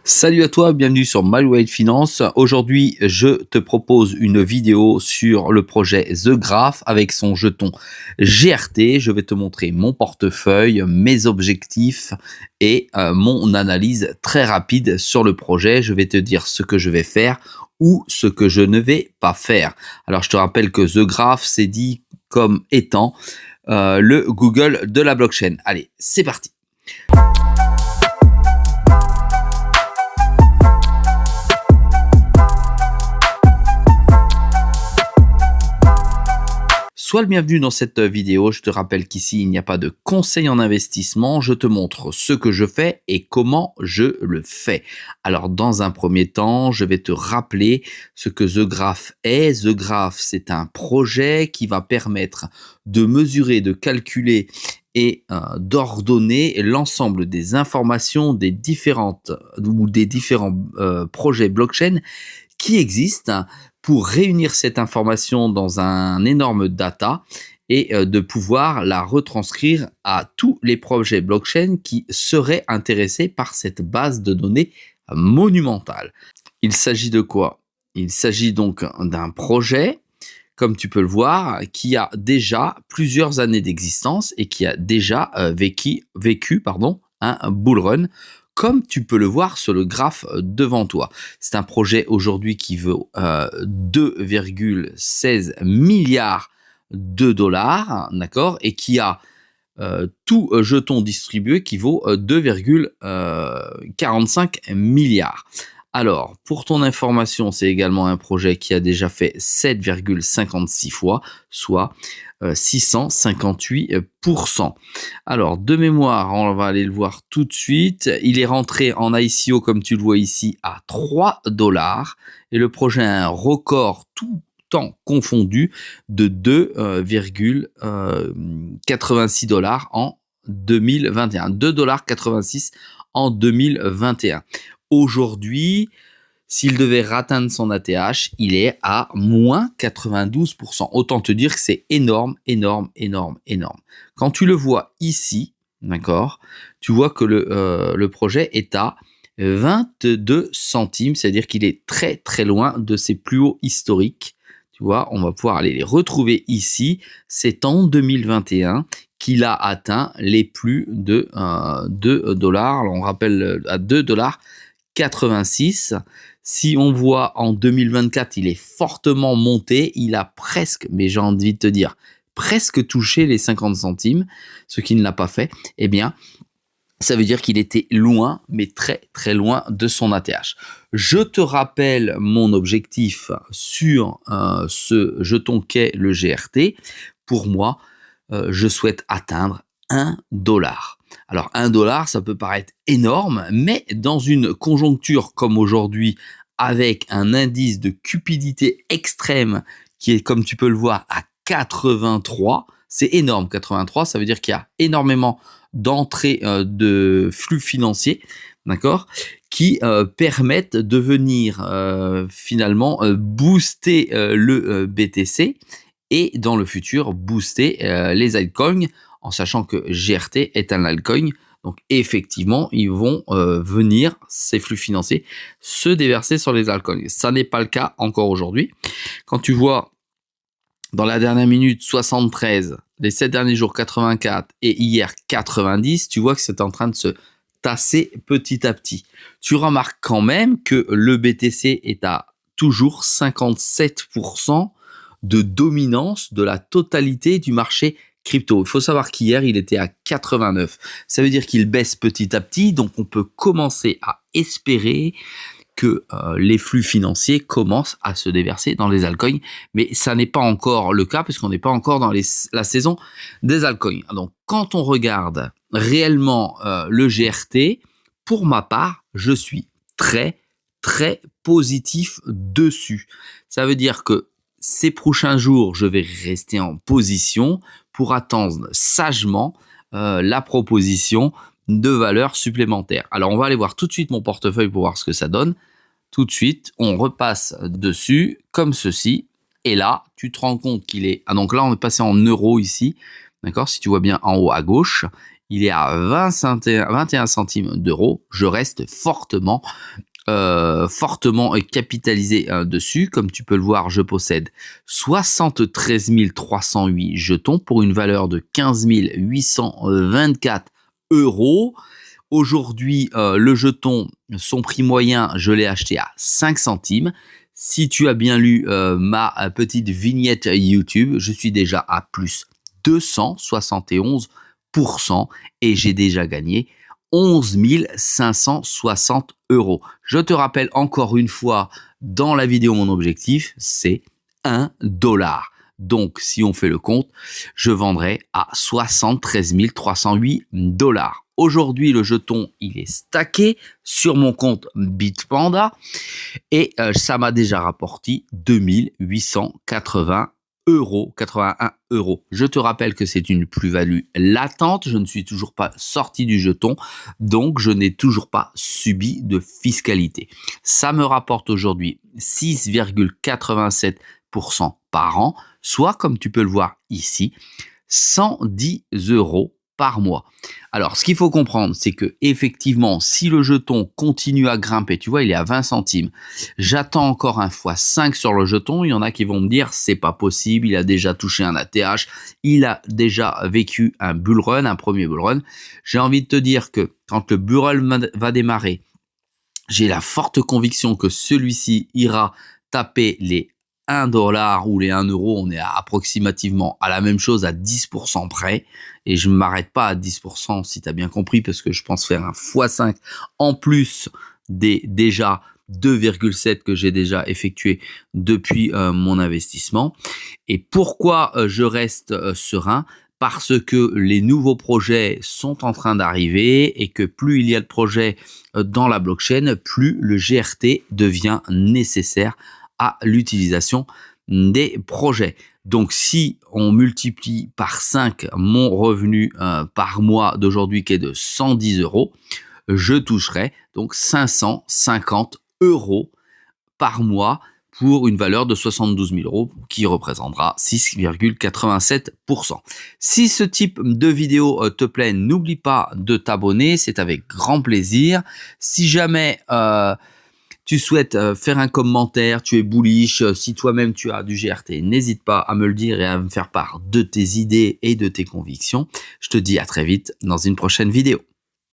Salut à toi, bienvenue sur MyWay Finance. Aujourd'hui, je te propose une vidéo sur le projet The Graph avec son jeton GRT. Je vais te montrer mon portefeuille, mes objectifs et mon analyse très rapide sur le projet. Je vais te dire ce que je vais faire ou ce que je ne vais pas faire. Alors, je te rappelle que The Graph, c'est dit comme étant le Google de la blockchain. Allez, c'est parti. Sois le bienvenu dans cette vidéo. Je te rappelle qu'ici, il n'y a pas de conseil en investissement. Je te montre ce que je fais et comment je le fais. Alors, dans un premier temps, je vais te rappeler ce que The Graph est. The Graph, c'est un projet qui va permettre de mesurer, de calculer et d'ordonner l'ensemble des informations des différents projets blockchain qui existent pour réunir cette information dans un énorme data et de pouvoir la retranscrire à tous les projets blockchain qui seraient intéressés par cette base de données monumentale. Il s'agit de quoi? Il s'agit donc d'un projet, comme tu peux le voir, qui a déjà plusieurs années d'existence et qui a déjà vécu un bull run, comme tu peux le voir sur le graphe devant toi. C'est un projet aujourd'hui qui vaut 2,16 milliards de dollars, d'accord, et qui a tout jeton distribué qui vaut 2,45 milliards. Alors, pour ton information, c'est également un projet qui a déjà fait 7,56 fois, soit 658%. Alors, de mémoire, on va aller le voir tout de suite. Il est rentré en ICO, comme tu le vois ici, à 3 dollars. Et le projet a un record tout temps confondu de 2,86 dollars en 2021. 2,86 $ en 2021. Aujourd'hui, s'il devait atteindre son ATH, il est à moins 92%. Autant te dire que c'est énorme, énorme, énorme, énorme. Quand tu le vois ici, d'accord, tu vois que le projet est à 22 centimes, c'est-à-dire qu'il est très, très loin de ses plus hauts historiques. Tu vois, on va pouvoir aller les retrouver ici. C'est en 2021 qu'il a atteint les plus de 2 dollars. Alors, on rappelle à 2 dollars 86. Si on voit en 2024, il est fortement monté. Il a presque, mais j'ai envie de te dire, presque touché les 50 centimes, ce qui ne l'a pas fait. Eh bien, ça veut dire qu'il était loin, mais très très loin de son ATH. Je te rappelle mon objectif sur ce jeton qu'est le GRT. Pour moi, je souhaite atteindre 1 dollar. Alors 1 dollar, ça peut paraître énorme, mais dans une conjoncture comme aujourd'hui, avec un indice de cupidité extrême qui est, comme tu peux le voir, à 83, c'est énorme. 83, ça veut dire qu'il y a énormément d'entrées de flux financiers, d'accord, qui permettent de venir finalement booster le BTC et dans le futur booster les altcoins, en sachant que GRT est un altcoin. Donc effectivement, ils vont venir, ces flux financiers, se déverser sur les altcoins. Ça n'est pas le cas encore aujourd'hui. Quand tu vois dans la dernière minute 73, les 7 derniers jours 84 et hier 90, tu vois que c'est en train de se tasser petit à petit. Tu remarques quand même que le BTC est à toujours 57% de dominance de la totalité du marché crypto. Il faut savoir qu'hier, il était à 89. Ça veut dire qu'il baisse petit à petit, donc on peut commencer à espérer que les flux financiers commencent à se déverser dans les altcoins, mais ça n'est pas encore le cas puisqu'on n'est pas encore dans la saison des altcoins. Donc, quand on regarde réellement le GRT, pour ma part, je suis très, très positif dessus. Ça veut dire que ces prochains jours, je vais rester en position pour attendre sagement la proposition de valeur supplémentaire. Alors, on va aller voir tout de suite mon portefeuille pour voir ce que ça donne. Tout de suite, on repasse dessus comme ceci. Et là, tu te rends compte qu'il est... Ah, donc là, on est passé en euros ici. D'accord? Si tu vois bien en haut à gauche, il est à 21 centimes d'euros. Je reste fortement capitalisé dessus. Comme tu peux le voir, je possède 73 308 jetons pour une valeur de 15 824 euros. Aujourd'hui, le jeton, son prix moyen, je l'ai acheté à 5 centimes. Si tu as bien lu ma petite vignette YouTube, je suis déjà à plus 271% et j'ai déjà gagné 11 560 euros. Je te rappelle encore une fois dans la vidéo, mon objectif, c'est 1 dollar. Donc, si on fait le compte, je vendrai à 73 308 dollars. Aujourd'hui, le jeton, il est stacké sur mon compte Bitpanda et ça m'a déjà rapporté 2881 euros. Je te rappelle que c'est une plus-value latente. Je ne suis toujours pas sorti du jeton, donc je n'ai toujours pas subi de fiscalité. Ça me rapporte aujourd'hui 6,87% par an, soit, comme tu peux le voir ici, 110 euros par mois. Alors, ce qu'il faut comprendre, c'est que effectivement, si le jeton continue à grimper, tu vois, il est à 20 centimes. J'attends encore un x5 sur le jeton. Il y en a qui vont me dire, c'est pas possible, il a déjà touché un ATH, il a déjà vécu un bull run, un premier bull run. J'ai envie de te dire que quand le bull run va démarrer, j'ai la forte conviction que celui-ci ira taper les 1 dollar ou les 1 euro, on est approximativement à la même chose à 10% près. Et je ne m'arrête pas à 10% si tu as bien compris, parce que je pense faire un x5 en plus des déjà 2,7 que j'ai déjà effectué depuis mon investissement. Et pourquoi je reste serein ? Parce que les nouveaux projets sont en train d'arriver et que plus il y a de projets dans la blockchain, plus le GRT devient nécessaire à l'utilisation des projets. Donc, si on multiplie par 5 mon revenu par mois d'aujourd'hui qui est de 110 euros, je toucherai donc 550 euros par mois pour une valeur de 72 000 euros qui représentera 6,87%. Si ce type de vidéo te plaît, n'oublie pas de t'abonner, c'est avec grand plaisir. Si jamais tu souhaites faire un commentaire, tu es bullish, si toi-même tu as du GRT, n'hésite pas à me le dire et à me faire part de tes idées et de tes convictions. Je te dis à très vite dans une prochaine vidéo.